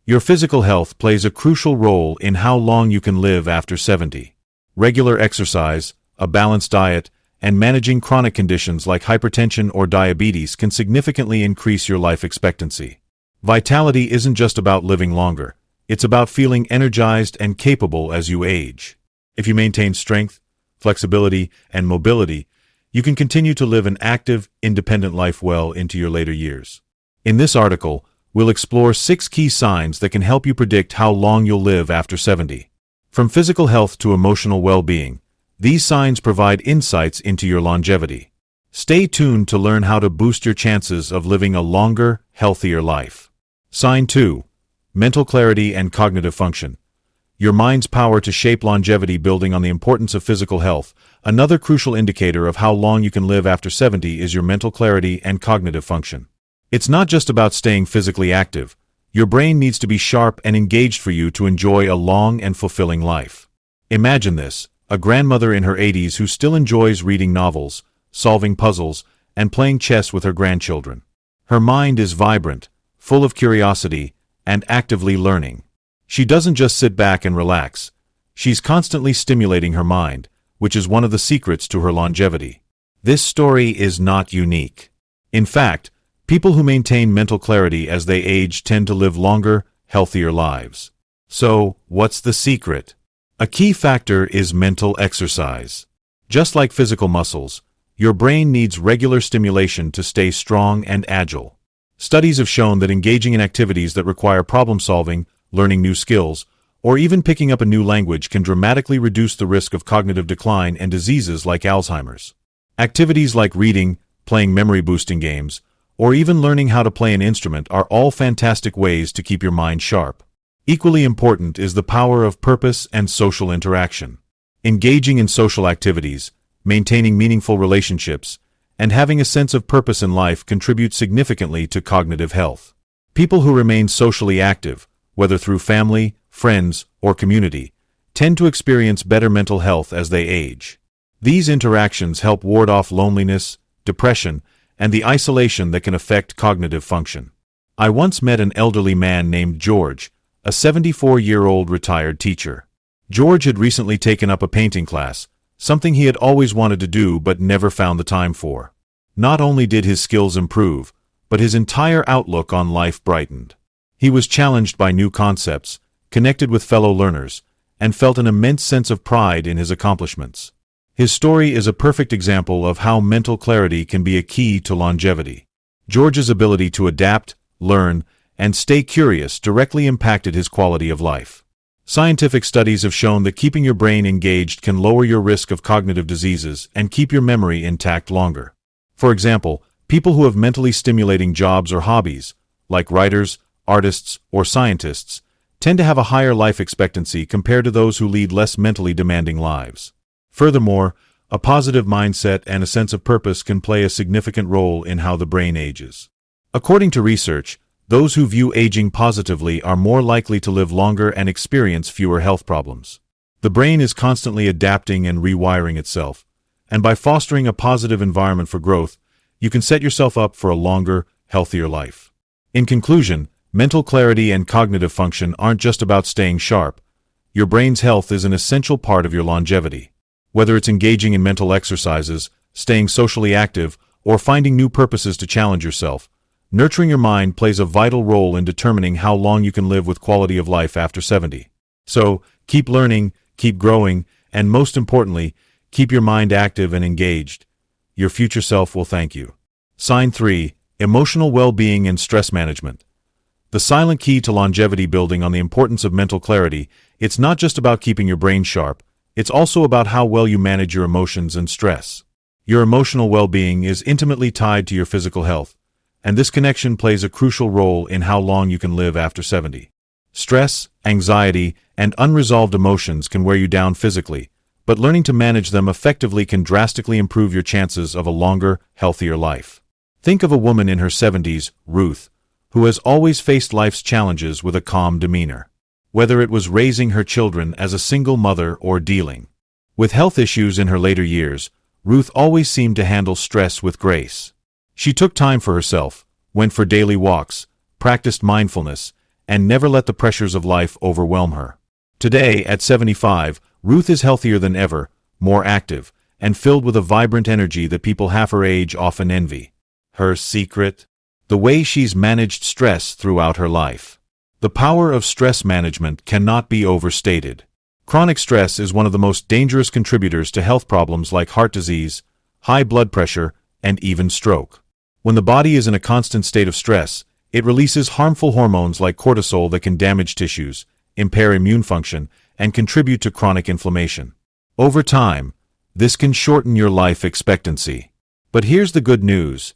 Your physical health plays a crucial role in how long you can live after 70. Regular exercise, a balanced diet, and managing chronic conditions like hypertension or diabetes can significantly increase your life expectancy. Vitality isn't just about living longer. It's about feeling energized and capable as you age. If you maintain strength, flexibility, and mobility, you can continue to live an active, independent life well into your later years. In this article, we'll explore 6 key signs that can help you predict how long you'll live after 70. From physical health to emotional well-being, these signs provide insights into your longevity. Stay tuned to learn how to boost your chances of living a longer, healthier life. Sign 2. Mental clarity and cognitive function. Your mind's power to shape longevity. Building on the importance of physical health, another crucial indicator of how long you can live after 70 is your mental clarity and cognitive function. It's not just about staying physically active. Your brain needs to be sharp and engaged for you to enjoy a long and fulfilling life. Imagine this: a grandmother in her 80s who still enjoys reading novels, solving puzzles, and playing chess with her grandchildren. Her mind is vibrant, full of curiosity, and actively learning. She doesn't just sit back and relax. She's constantly stimulating her mind, which is one of the secrets to her longevity. This story is not unique. In fact, people who maintain mental clarity as they age tend to live longer, healthier lives. So, what's the secret? A key factor is mental exercise. Just like physical muscles, your brain needs regular stimulation to stay strong and agile. Studies have shown that engaging in activities that require problem-solving, learning new skills, or even picking up a new language can dramatically reduce the risk of cognitive decline and diseases like Alzheimer's. Activities like reading, playing memory-boosting games, or even learning how to play an instrument are all fantastic ways to keep your mind sharp. Equally important is the power of purpose and social interaction. Engaging in social activities, maintaining meaningful relationships, and having a sense of purpose in life contribute significantly to cognitive health. People who remain socially active, whether through family, friends, or community, tend to experience better mental health as they age. These interactions help ward off loneliness, depression, and the isolation that can affect cognitive function. I once met an elderly man named George, a 74-year-old retired teacher. George had recently taken up a painting class, something he had always wanted to do but never found the time for. Not only did his skills improve, but his entire outlook on life brightened. He was challenged by new concepts, connected with fellow learners, and felt an immense sense of pride in his accomplishments. His story is a perfect example of how mental clarity can be a key to longevity. George's ability to adapt, learn, and stay curious directly impacted his quality of life. Scientific studies have shown that keeping your brain engaged can lower your risk of cognitive diseases and keep your memory intact longer. For example, people who have mentally stimulating jobs or hobbies, like writers, artists, or scientists, tend to have a higher life expectancy compared to those who lead less mentally demanding lives. Furthermore, a positive mindset and a sense of purpose can play a significant role in how the brain ages. According to research, those who view aging positively are more likely to live longer and experience fewer health problems. The brain is constantly adapting and rewiring itself, and by fostering a positive environment for growth, you can set yourself up for a longer, healthier life. In conclusion, mental clarity and cognitive function aren't just about staying sharp. Your brain's health is an essential part of your longevity. Whether it's engaging in mental exercises, staying socially active, or finding new purposes to challenge yourself, nurturing your mind plays a vital role in determining how long you can live with quality of life after 70. So, keep learning, keep growing, and most importantly, keep your mind active and engaged. Your future self will thank you. Sign 3. Emotional well-being and stress management. The silent key to longevity. Building on the importance of mental clarity, it's not just about keeping your brain sharp, it's also about how well you manage your emotions and stress. Your emotional well-being is intimately tied to your physical health, and this connection plays a crucial role in how long you can live after 70. Stress, anxiety, and unresolved emotions can wear you down physically, but learning to manage them effectively can drastically improve your chances of a longer, healthier life. Think of a woman in her 70s, Ruth, who has always faced life's challenges with a calm demeanor. Whether it was raising her children as a single mother or dealing with health issues in her later years, Ruth always seemed to handle stress with grace. She took time for herself, went for daily walks, practiced mindfulness, and never let the pressures of life overwhelm her. Today, at 75, Ruth is healthier than ever, more active, and filled with a vibrant energy that people half her age often envy. Her secret? The way she's managed stress throughout her life. The power of stress management cannot be overstated. Chronic stress is one of the most dangerous contributors to health problems like heart disease, high blood pressure, and even stroke. When the body is in a constant state of stress, it releases harmful hormones like cortisol that can damage tissues, impair immune function, and contribute to chronic inflammation. Over time, this can shorten your life expectancy. But here's the good news.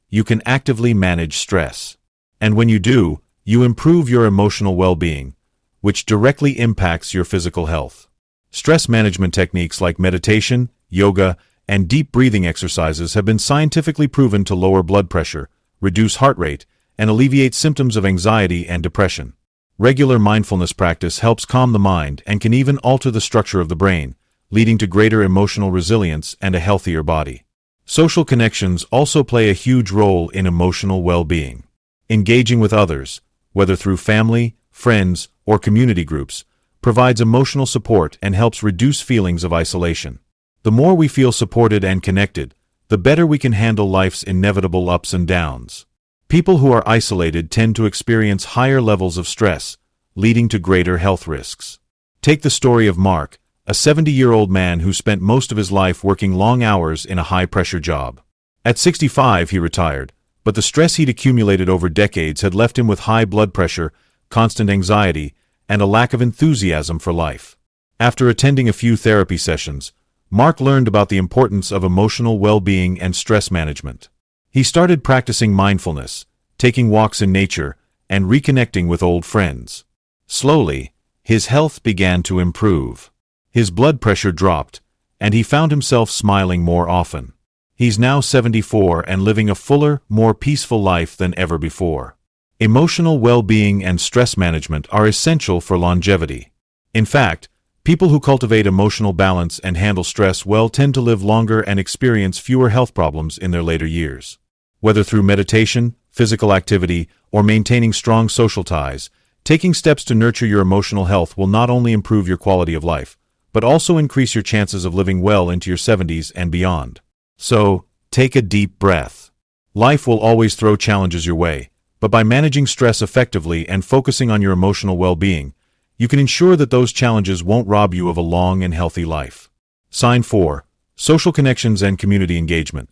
You can actively manage stress. And when you do, you improve your emotional well-being, which directly impacts your physical health. Stress management techniques like meditation, yoga, and deep breathing exercises have been scientifically proven to lower blood pressure, reduce heart rate, and alleviate symptoms of anxiety and depression. Regular mindfulness practice helps calm the mind and can even alter the structure of the brain, leading to greater emotional resilience and a healthier body. Social connections also play a huge role in emotional well-being. Engaging with others, whether through family, friends, or community groups, provides emotional support and helps reduce feelings of isolation. The more we feel supported and connected, the better we can handle life's inevitable ups and downs. People who are isolated tend to experience higher levels of stress, leading to greater health risks. Take the story of Mark, a 70-year-old man who spent most of his life working long hours in a high-pressure job. At 65, he retired, but the stress he'd accumulated over decades had left him with high blood pressure, constant anxiety, and a lack of enthusiasm for life. After attending a few therapy sessions, Mark learned about the importance of emotional well-being and stress management. He started practicing mindfulness, taking walks in nature, and reconnecting with old friends. Slowly, his health began to improve. His blood pressure dropped, and he found himself smiling more often. He's now 74 and living a fuller, more peaceful life than ever before. Emotional well-being and stress management are essential for longevity. In fact, people who cultivate emotional balance and handle stress well tend to live longer and experience fewer health problems in their later years. Whether through meditation, physical activity, or maintaining strong social ties, taking steps to nurture your emotional health will not only improve your quality of life, but also increase your chances of living well into your 70s and beyond. So, take a deep breath. Life will always throw challenges your way, but by managing stress effectively and focusing on your emotional well-being, you can ensure that those challenges won't rob you of a long and healthy life. Sign 4. Social connections and community engagement.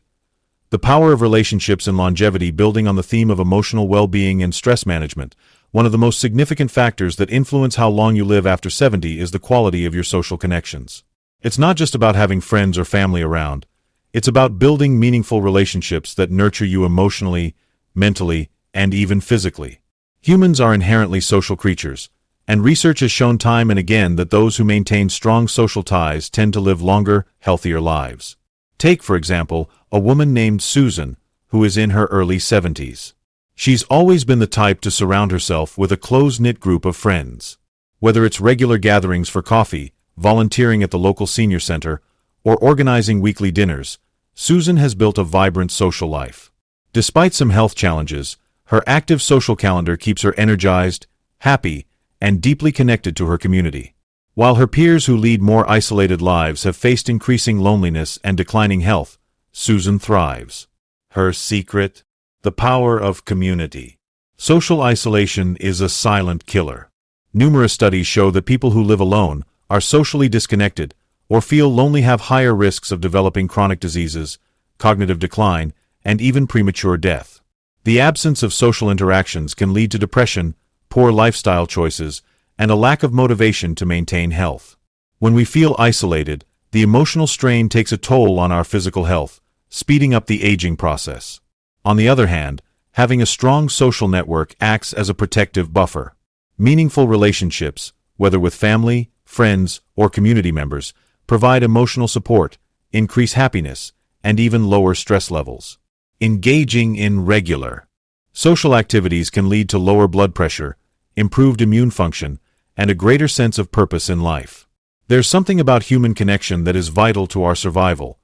The power of relationships and longevity. Building on the theme of emotional well-being and stress management, one of the most significant factors that influence how long you live after 70 is the quality of your social connections. It's not just about having friends or family around. It's about building meaningful relationships that nurture you emotionally, mentally, and even physically. Humans are inherently social creatures, and research has shown time and again that those who maintain strong social ties tend to live longer, healthier lives. Take, for example, a woman named Susan, who is in her early 70s. She's always been the type to surround herself with a close-knit group of friends. Whether it's regular gatherings for coffee, volunteering at the local senior center, or organizing weekly dinners, Susan has built a vibrant social life. Despite some health challenges, her active social calendar keeps her energized, happy, and deeply connected to her community. While her peers who lead more isolated lives have faced increasing loneliness and declining health, Susan thrives. Her secret? The power of community. Social isolation is a silent killer. Numerous studies show that people who live alone, are socially disconnected, or feel lonely have higher risks of developing chronic diseases, cognitive decline, and even premature death. The absence of social interactions can lead to depression, poor lifestyle choices, and a lack of motivation to maintain health. When we feel isolated, the emotional strain takes a toll on our physical health, speeding up the aging process. On the other hand, having a strong social network acts as a protective buffer. Meaningful relationships, whether with family, friends, or community members, provide emotional support, increase happiness, and even lower stress levels. Engaging in regular social activities can lead to lower blood pressure, improved immune function, and a greater sense of purpose in life. There's something about human connection that is vital to our survival,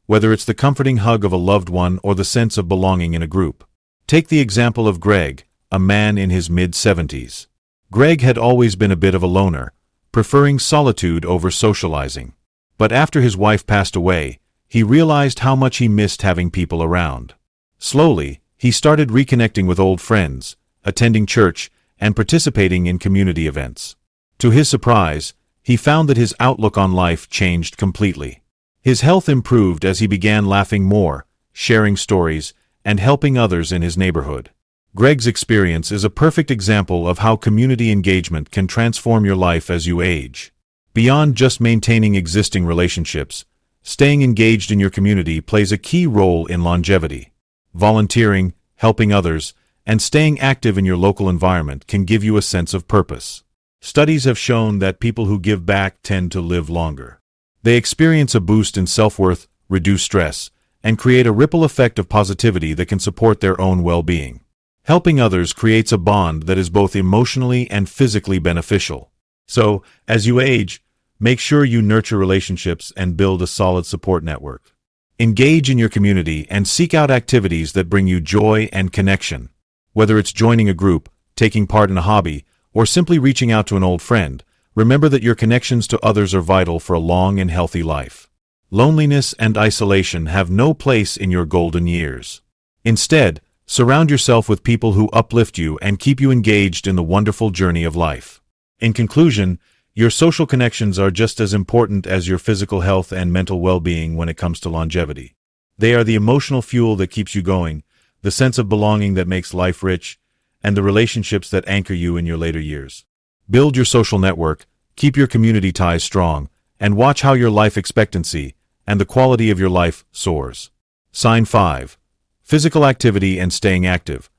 whether it's the comforting hug of a loved one or the sense of belonging in a group. Take the example of Greg, a man in his mid-70s. Greg had always been a bit of a loner, preferring solitude over socializing. But after his wife passed away, he realized how much he missed having people around. Slowly, he started reconnecting with old friends, attending church, and participating in community events. To his surprise, he found that his outlook on life changed completely. His health improved as he began laughing more, sharing stories, and helping others in his neighborhood. Greg's experience is a perfect example of how community engagement can transform your life as you age. Beyond just maintaining existing relationships, staying engaged in your community plays a key role in longevity. Volunteering, helping others, and staying active in your local environment can give you a sense of purpose. Studies have shown that people who give back tend to live longer. They experience a boost in self-worth, reduce stress, and create a ripple effect of positivity that can support their own well-being. Helping others creates a bond that is both emotionally and physically beneficial. So, as you age, make sure you nurture relationships and build a solid support network. Engage in your community and seek out activities that bring you joy and connection. Whether it's joining a group, taking part in a hobby, or simply reaching out to an old friend, remember that your connections to others are vital for a long and healthy life. Loneliness and isolation have no place in your golden years. Instead, surround yourself with people who uplift you and keep you engaged in the wonderful journey of life. In conclusion, your social connections are just as important as your physical health and mental well-being when it comes to longevity. They are the emotional fuel that keeps you going, the sense of belonging that makes life rich, and the relationships that anchor you in your later years. Build your social network, keep your community ties strong, and watch how your life expectancy and the quality of your life soars. Sign 5. Physical activity and staying active.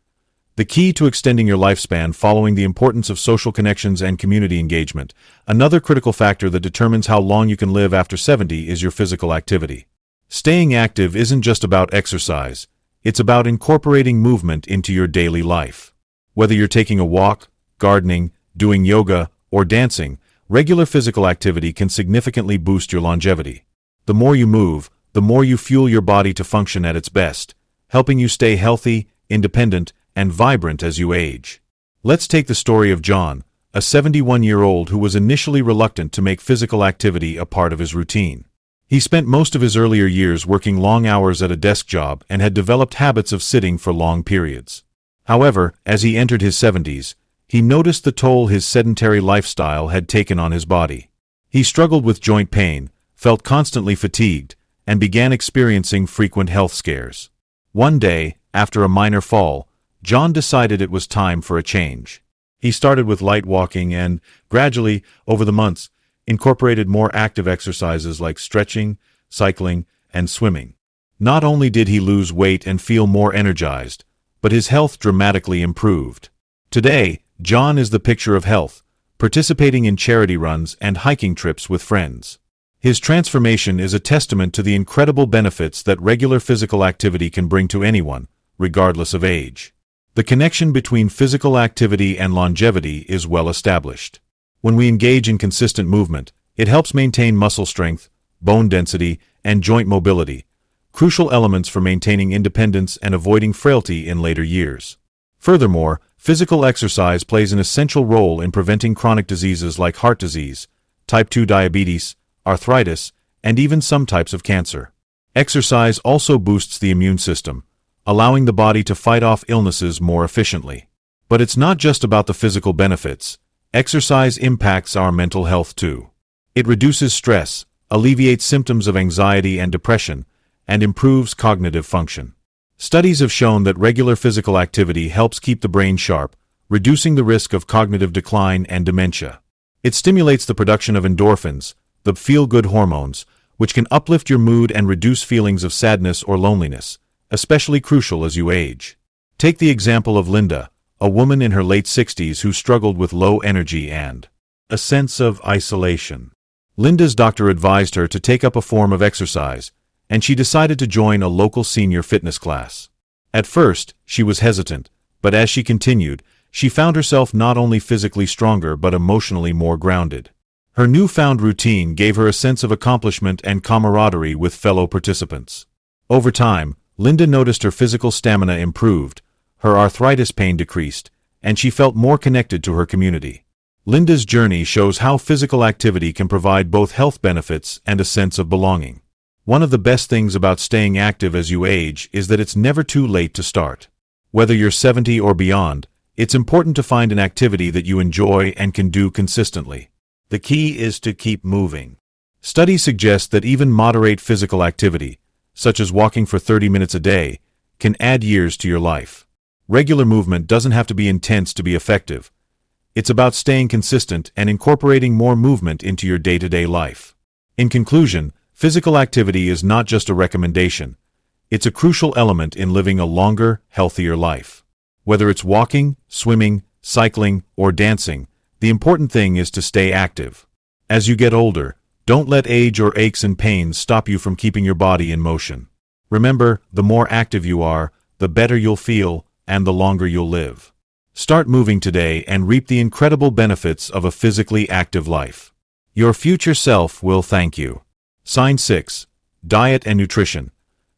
The key to extending your lifespan following the importance of social connections and community engagement. Another critical factor that determines how long you can live after 70 is your physical activity. Staying active isn't just about exercise, it's about incorporating movement into your daily life. Whether you're taking a walk, gardening, doing yoga, or dancing, regular physical activity can significantly boost your longevity. The more you move, the more you fuel your body to function at its best, helping you stay healthy, independent, and vibrant as you age. Let's take the story of John, a 71-year-old who was initially reluctant to make physical activity a part of his routine. He spent most of his earlier years working long hours at a desk job and had developed habits of sitting for long periods. However, as he entered his 70s, he noticed the toll his sedentary lifestyle had taken on his body. He struggled with joint pain, felt constantly fatigued, and began experiencing frequent health scares. One day, after a minor fall, John decided it was time for a change. He started with light walking and, gradually, over the months, incorporated more active exercises like stretching, cycling, and swimming. Not only did he lose weight and feel more energized, but his health dramatically improved. Today, John is the picture of health, participating in charity runs and hiking trips with friends. His transformation is a testament to the incredible benefits that regular physical activity can bring to anyone, regardless of age. The connection between physical activity and longevity is well established. When we engage in consistent movement, it helps maintain muscle strength, bone density, and joint mobility, crucial elements for maintaining independence and avoiding frailty in later years. Furthermore, physical exercise plays an essential role in preventing chronic diseases like heart disease, type 2 diabetes, arthritis, and even some types of cancer. Exercise also boosts the immune system, allowing the body to fight off illnesses more efficiently. But it's not just about the physical benefits. Exercise impacts our mental health too. It reduces stress, alleviates symptoms of anxiety and depression, and improves cognitive function. Studies have shown that regular physical activity helps keep the brain sharp, reducing the risk of cognitive decline and dementia. It stimulates the production of endorphins, the feel-good hormones, which can uplift your mood and reduce feelings of sadness or loneliness, especially crucial as you age. Take the example of Linda, a woman in her late 60s who struggled with low energy and a sense of isolation. Linda's doctor advised her to take up a form of exercise, and she decided to join a local senior fitness class. At first, she was hesitant, but as she continued, she found herself not only physically stronger but emotionally more grounded. Her newfound routine gave her a sense of accomplishment and camaraderie with fellow participants. Over time, Linda noticed her physical stamina improved, her arthritis pain decreased, and she felt more connected to her community. Linda's journey shows how physical activity can provide both health benefits and a sense of belonging. One of the best things about staying active as you age is that it's never too late to start. Whether you're 70 or beyond, it's important to find an activity that you enjoy and can do consistently. The key is to keep moving. Studies suggest that even moderate physical activity, such as walking for 30 minutes a day, can add years to your life. Regular movement doesn't have to be intense to be effective. It's about staying consistent and incorporating more movement into your day-to-day life. In conclusion, physical activity is not just a recommendation. It's a crucial element in living a longer, healthier life. Whether it's walking, swimming, cycling, or dancing, the important thing is to stay active. As you get older, don't let age or aches and pains stop you from keeping your body in motion. Remember, the more active you are, the better you'll feel, and the longer you'll live. Start moving today and reap the incredible benefits of a physically active life. Your future self will thank you. Sign 6. Diet and nutrition.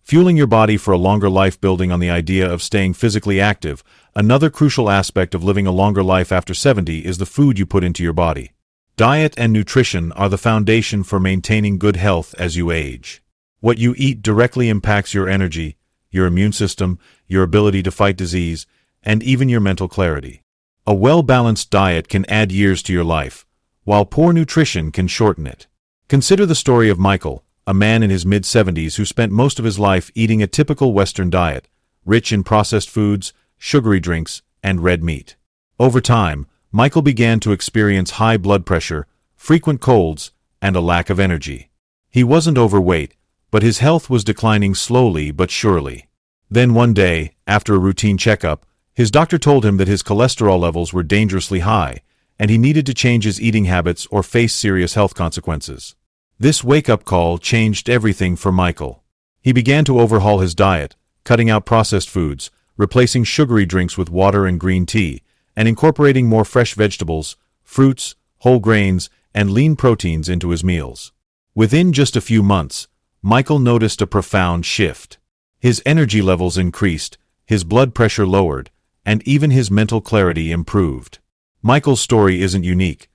Fueling your body for a longer life. Building on the idea of staying physically active, another crucial aspect of living a longer life after 70 is the food you put into your body. Diet and nutrition are the foundation for maintaining good health as you age. What you eat directly impacts your energy, your immune system, your ability to fight disease, and even your mental clarity. A well-balanced diet can add years to your life, while poor nutrition can shorten it. Consider the story of Michael, a man in his mid-70s who spent most of his life eating a typical Western diet, rich in processed foods, sugary drinks, and red meat. Over time, Michael began to experience high blood pressure, frequent colds, and a lack of energy. He wasn't overweight, but his health was declining slowly but surely. Then one day, after a routine checkup, his doctor told him that his cholesterol levels were dangerously high, and he needed to change his eating habits or face serious health consequences. This wake-up call changed everything for Michael. He began to overhaul his diet, cutting out processed foods, replacing sugary drinks with water and green tea, and incorporating more fresh vegetables, fruits, whole grains, and lean proteins into his meals. Within just a few months, Michael noticed a profound shift. His energy levels increased, his blood pressure lowered, and even his mental clarity improved. Michael's story isn't unique.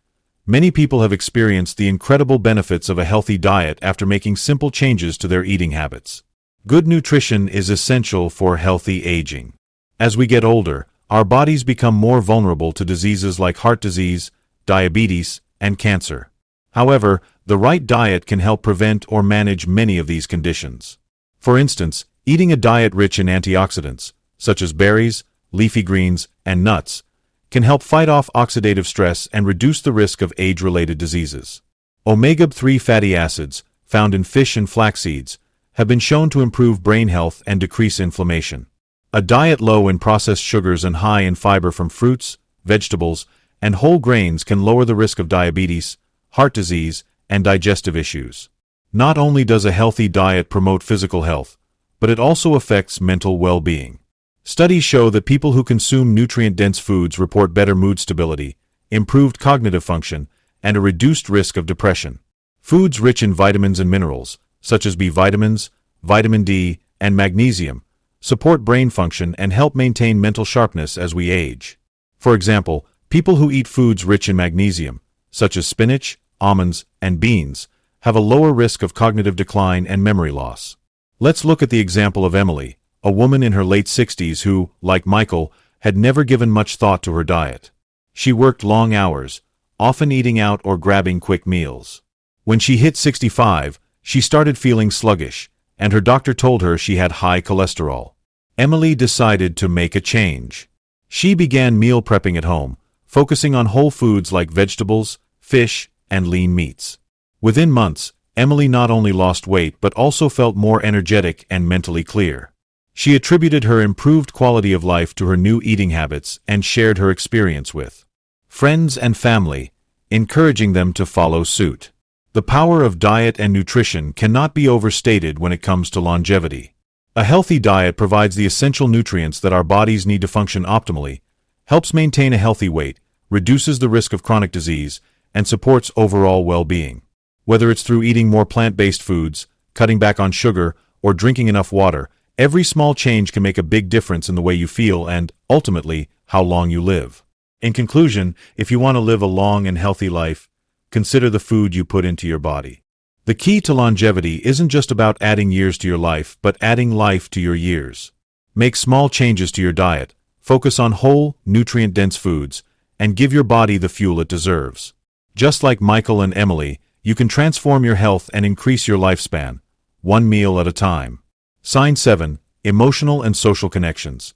Many people have experienced the incredible benefits of a healthy diet after making simple changes to their eating habits. Good nutrition is essential for healthy aging. As we get older, our bodies become more vulnerable to diseases like heart disease, diabetes, and cancer. However, the right diet can help prevent or manage many of these conditions. For instance, eating a diet rich in antioxidants, such as berries, leafy greens, and nuts, can help fight off oxidative stress and reduce the risk of age-related diseases. Omega-3 fatty acids, found in fish and flax seeds, have been shown to improve brain health and decrease inflammation. A diet low in processed sugars and high in fiber from fruits, vegetables, and whole grains can lower the risk of diabetes, heart disease, and digestive issues. Not only does a healthy diet promote physical health, but it also affects mental well-being. Studies show that people who consume nutrient-dense foods report better mood stability, improved cognitive function, and a reduced risk of depression. Foods rich in vitamins and minerals, such as B vitamins, vitamin D, and magnesium, support brain function and help maintain mental sharpness as we age. For example, people who eat foods rich in magnesium, such as spinach, almonds, and beans, have a lower risk of cognitive decline and memory loss. Let's look at the example of Emily, a woman in her late 60s who, like Michael, had never given much thought to her diet. She worked long hours, often eating out or grabbing quick meals. When she hit 65, she started feeling sluggish, and her doctor told her she had high cholesterol. Emily decided to make a change. She began meal prepping at home, focusing on whole foods like vegetables, fish, and lean meats. Within months, Emily not only lost weight but also felt more energetic and mentally clear. She attributed her improved quality of life to her new eating habits and shared her experience with friends and family, encouraging them to follow suit. The power of diet and nutrition cannot be overstated when it comes to longevity. A healthy diet provides the essential nutrients that our bodies need to function optimally, helps maintain a healthy weight, reduces the risk of chronic disease, and supports overall well-being. Whether it's through eating more plant-based foods, cutting back on sugar, or drinking enough water, every small change can make a big difference in the way you feel and, ultimately, how how long you live. In conclusion, if you want to live a long and healthy life, consider the food you put into your body. The key to longevity isn't just about adding years to your life, but adding life to your years. Make small changes to your diet, focus on whole, nutrient-dense foods, and give your body the fuel it deserves. Just like Michael and Emily, you can transform your health and increase your lifespan, one meal at a time. Sign 7. Emotional and social connections.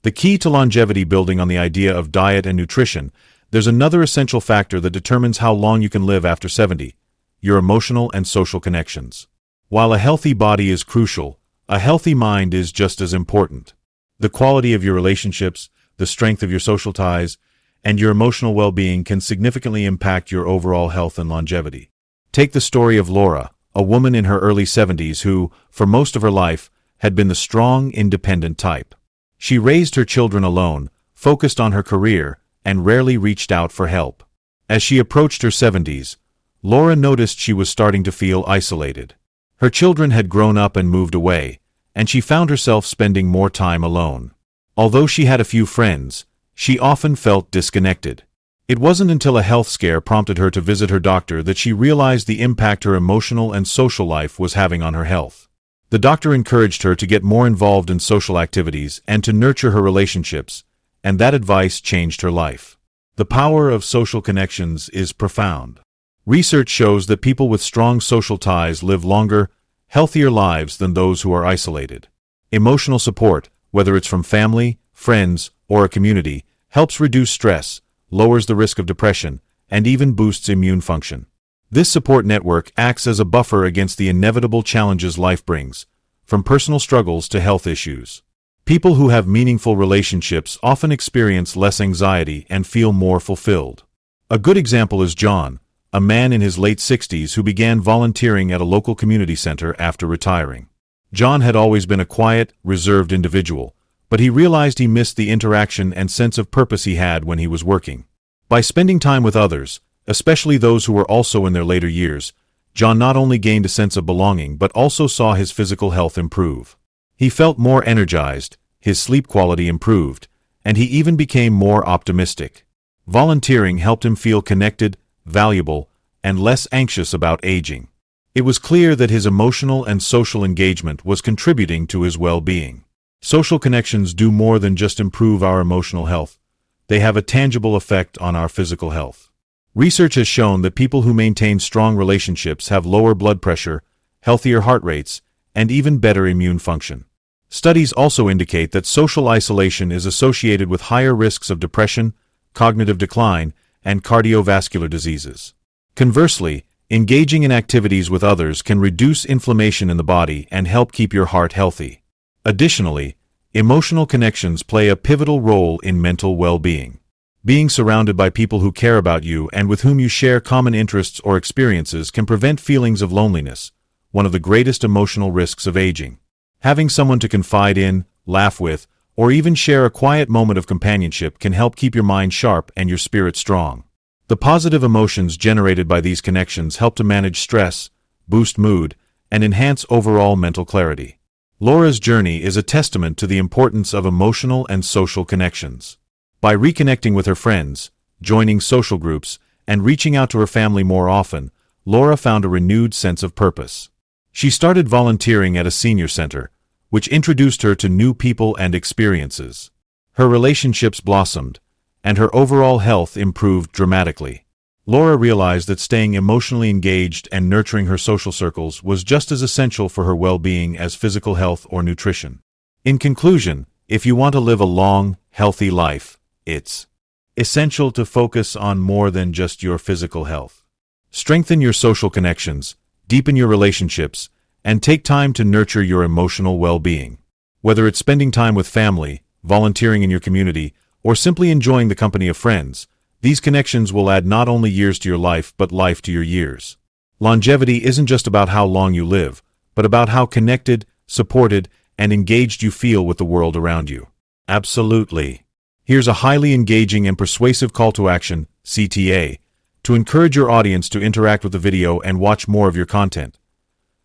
The key to longevity, building on the idea of diet and nutrition, there's another essential factor that determines how long you can live after 70. Your emotional and social connections. While a healthy body is crucial, a healthy mind is just as important. The quality of your relationships, the strength of your social ties, and your emotional well-being can significantly impact your overall health and longevity. Take the story of Laura, a woman in her early 70s who, for most of her life, had been the strong, independent type. She raised her children alone, focused on her career, and rarely reached out for help. As she approached her 70s, Laura noticed she was starting to feel isolated. Her children had grown up and moved away, and she found herself spending more time alone. Although she had a few friends, she often felt disconnected. It wasn't until a health scare prompted her to visit her doctor that she realized the impact her emotional and social life was having on her health. The doctor encouraged her to get more involved in social activities and to nurture her relationships, and that advice changed her life. The power of social connections is profound. Research shows that people with strong social ties live longer, healthier lives than those who are isolated. Emotional support, whether it's from family, friends, or a community, helps reduce stress, lowers the risk of depression, and even boosts immune function. This support network acts as a buffer against the inevitable challenges life brings, from personal struggles to health issues. People who have meaningful relationships often experience less anxiety and feel more fulfilled. A good example is John, a man in his late 60s who began volunteering at a local community center after retiring. John had always been a quiet, reserved individual, but he realized he missed the interaction and sense of purpose he had when he was working. By spending time with others, especially those who were also in their later years, John not only gained a sense of belonging but also saw his physical health improve. He felt more energized, his sleep quality improved, and he even became more optimistic. Volunteering helped him feel connected, valuable, and less anxious about aging. It was clear that his emotional and social engagement was contributing to his well-being. Social connections do more than just improve our emotional health. They have a tangible effect on our physical health. Research has shown that people who maintain strong relationships have lower blood pressure, healthier heart rates, and even better immune function. Studies also indicate that social isolation is associated with higher risks of depression, cognitive decline, and cardiovascular diseases. Conversely, engaging in activities with others can reduce inflammation in the body and help keep your heart healthy. Additionally, emotional connections play a pivotal role in mental well-being. Being surrounded by people who care about you and with whom you share common interests or experiences can prevent feelings of loneliness, one of the greatest emotional risks of aging. Having someone to confide in, laugh with, or even share a quiet moment of companionship can help keep your mind sharp and your spirit strong. The positive emotions generated by these connections help to manage stress, boost mood, and enhance overall mental clarity. Laura's journey is a testament to the importance of emotional and social connections. By reconnecting with her friends, joining social groups, and reaching out to her family more often, Laura found a renewed sense of purpose. She started volunteering at a senior center, which introduced her to new people and experiences. Her relationships blossomed, and her overall health improved dramatically. Laura realized that staying emotionally engaged and nurturing her social circles was just as essential for her well-being as physical health or nutrition. In conclusion, if you want to live a long, healthy life, it's essential to focus on more than just your physical health. Strengthen your social connections, deepen your relationships, and take time to nurture your emotional well-being. Whether it's spending time with family, volunteering in your community, or simply enjoying the company of friends, these connections will add not only years to your life but life to your years. Longevity isn't just about how long you live, but about how connected, supported, and engaged you feel with the world around you. Absolutely. Here's a highly engaging and persuasive call to action, CTA, to encourage your audience to interact with the video and watch more of your content.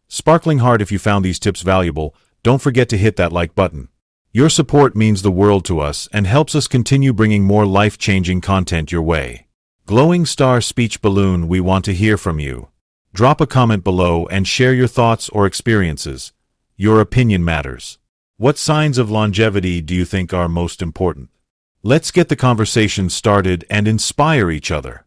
Sparkling heart if you found these tips valuable, don't forget to hit that like button. Your support means the world to us and helps us continue bringing more life-changing content your way. Glowing Star Speech Balloon, we want to hear from you. Drop a comment below and share your thoughts or experiences. Your opinion matters. What signs of longevity do you think are most important? Let's get the conversation started and inspire each other.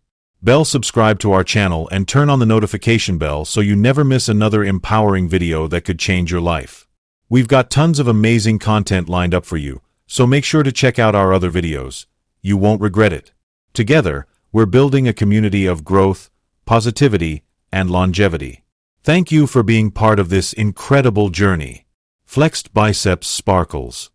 Subscribe to our channel and turn on the notification bell so you never miss another empowering video that could change your life. We've got tons of amazing content lined up for you, so make sure to check out our other videos. You won't regret it. Together, we're building a community of growth, positivity, and longevity. Thank you for being part of this incredible journey. Flexed Biceps Sparkles.